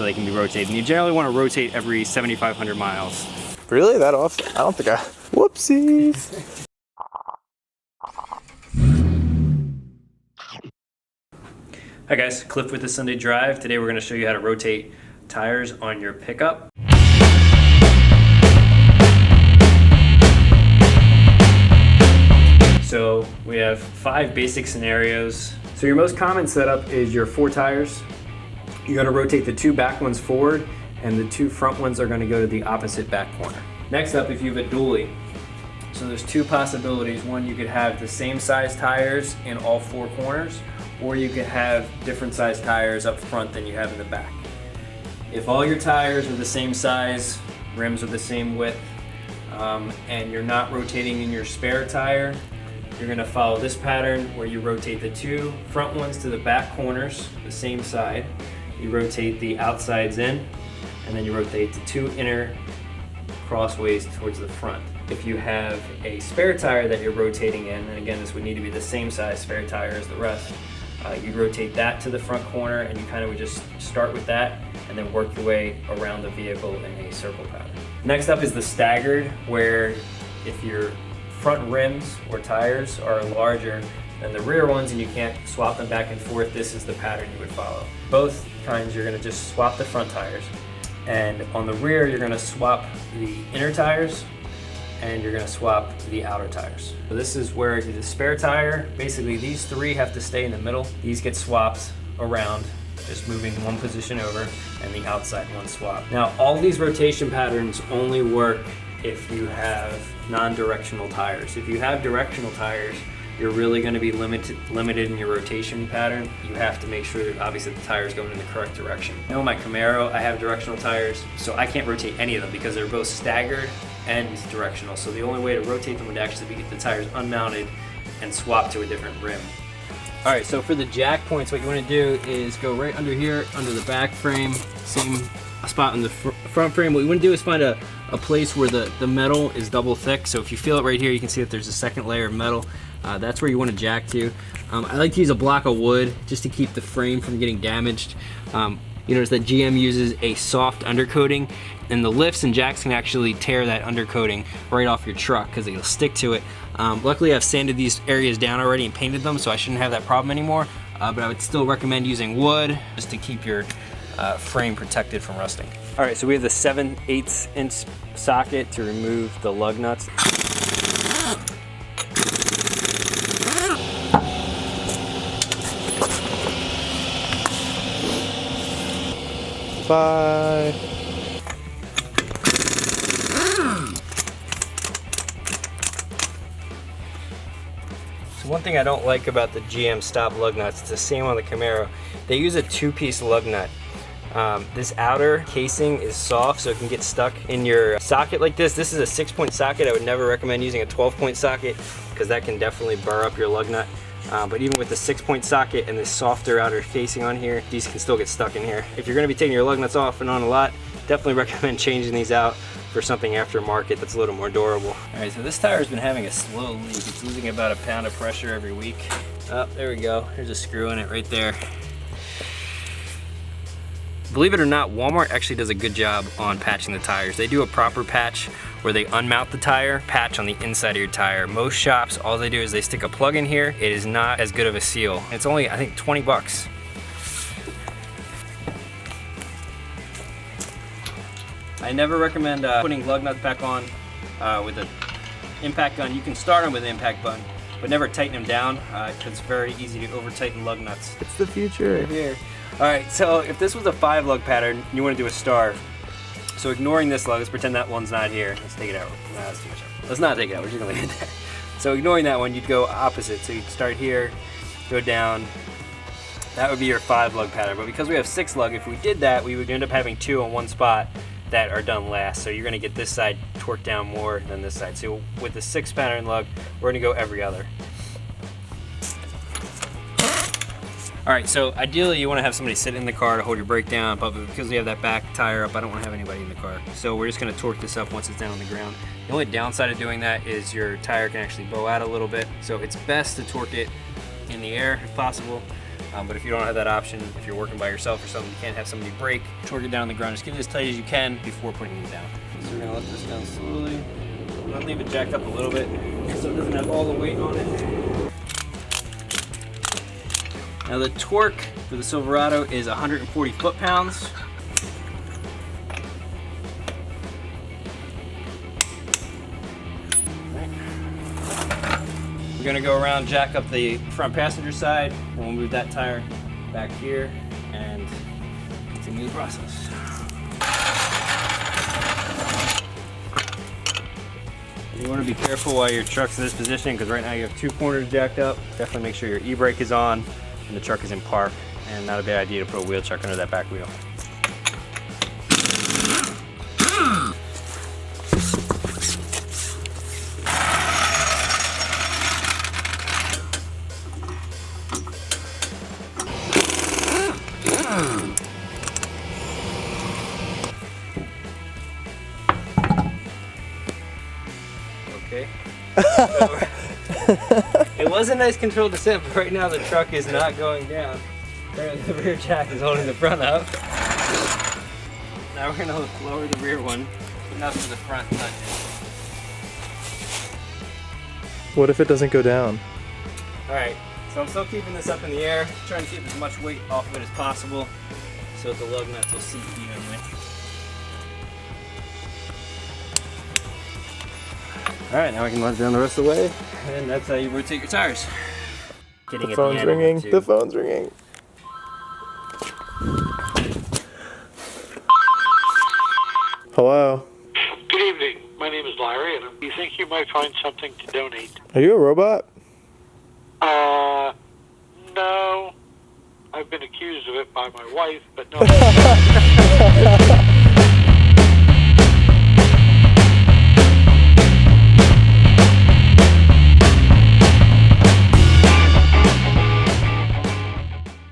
so they can be rotated. And you generally want to rotate every 7,500 miles. Really? That often? I don't think I... Whoopsies. Hi guys, Cliff with the Sunday Drive. Today we're going to show you how to rotate tires on your pickup. So we have 5 basic scenarios. So your most common setup is your 4 tires. You're going to rotate the 2 back ones forward and the 2 front ones are going to go to the opposite back corner. Next up, if you have a dually, so there's 2 possibilities. One, you could have the same size tires in all 4 corners, or you could have different size tires up front than you have in the back. If all your tires are the same size, rims are the same width, and you're not rotating in your spare tire, you're going to follow this pattern where you rotate the 2 front ones to the back corners, the same side. You rotate the outsides in, and then you rotate the 2 inner crossways towards the front. If you have a spare tire that you're rotating in, and again this would need to be the same size spare tire as the rest, you'd rotate that to the front corner, and you kind of would just start with that and then work your way around the vehicle in a circle pattern. Next up is the staggered, where if your front rims or tires are larger than the rear ones and you can't swap them back and forth, this is the pattern you would follow. Both kinds, you're going to just swap the front tires, and on the rear you're going to swap the inner tires and you're going to swap the outer tires. So this is where the spare tire, basically these 3 have to stay in the middle. These get swapped around, just moving one position over, and the outside one swap. Now all these rotation patterns only work if you have non-directional tires. If you have directional tires, you're really going to be limited in your rotation pattern. You have to make sure that obviously the tire's going in the correct direction. I know my Camaro, I have directional tires, so I can't rotate any of them because they're both staggered and directional. So the only way to rotate them would actually be get the tires unmounted and swap to a different rim. All right, so for the jack points, what you want to do is go right under here, under the back frame, same spot on the front frame. What you want to do is find a place where the metal is double thick. So if you feel it right here, you can see that there's a second layer of metal. That's where you want to jack to. I like to use a block of wood just to keep the frame from getting damaged. You notice that GM uses a soft undercoating, and the lifts and jacks can actually tear that undercoating right off your truck because it'll stick to it. Luckily I've sanded these areas down already and painted them, so I shouldn't have that problem anymore. But I would still recommend using wood just to keep your frame protected from rusting. All right, so we have the 7/8 inch socket to remove the lug nuts. Bye. So one thing I don't like about the GM stop lug nuts, it's the same on the Camaro. They use a 2-piece lug nut. This outer casing is soft, so it can get stuck in your socket like this. This is a 6-point socket. I would never recommend using a 12-point socket because that can definitely burr up your lug nut. But even with the 6-point socket and this softer outer casing on here, these can still get stuck in here. If you're going to be taking your lug nuts off and on a lot, definitely recommend changing these out for something aftermarket that's a little more durable. All right, so this tire's been having a slow leak. It's losing about 1 pound of pressure every week. Oh, there we go. There's a screw in it right there. Believe it or not, Walmart actually does a good job on patching the tires. They do a proper patch where they unmount the tire, patch on the inside of your tire. Most shops, all they do is they stick a plug in here. It is not as good of a seal. It's only, I think, 20 bucks. I never recommend putting lug nuts back on with an impact gun. You can start them with an impact button, but never tighten them down because it's very easy to over tighten lug nuts. It's the future. Right here. All right, so if this was a 5 lug pattern, you want to do a star. So ignoring this lug, let's pretend that one's not here. Let's take it out. No, that's too much. Let's not take it out. We're just gonna leave it there. So ignoring that one, you'd go opposite. So you'd start here, go down. That would be your 5 lug pattern. But because we have 6 lug, if we did that, we would end up having 2 on one spot that are done last. So you're gonna get this side torqued down more than this side. So with the 6 pattern lug, we're gonna go every other. All right, so ideally you want to have somebody sit in the car to hold your brake down, but because we have that back tire up, I don't want to have anybody in the car. So we're just going to torque this up once it's down on the ground. The only downside of doing that is your tire can actually bow out a little bit. So it's best to torque it in the air if possible. But if you don't have that option, if you're working by yourself or something, you can't have somebody brake, torque it down on the ground. Just get it as tight as you can before putting it down. So we're gonna let this down slowly. I'm gonna leave it jacked up a little bit so it doesn't have all the weight on it. Now the torque for the Silverado is 140 foot-pounds. We're gonna go around, jack up the front passenger side, and we'll move that tire back here and continue the process. You want to be careful while your truck's in this position, because right now you have two corners jacked up. Definitely make sure your e-brake is on and the truck is in park, and not a bad idea to put a wheel chuck under that back wheel. Okay. It was a nice controlled descent, but right now the truck is not going down. The rear jack is holding the front up. Now we're gonna lower the rear one, enough for the front touch. What if it doesn't go down? Alright, so I'm still keeping this up in the air, trying to keep as much weight off of it as possible so that the lug nuts will seat evenly. Alright, now we can let it down the rest of the way, and that's how you rotate your tires. The phone's ringing. The phone's ringing. Hello. Good evening. My name is Larry, and you think you might find something to donate? Are you a robot? No. I've been accused of it by my wife, but no.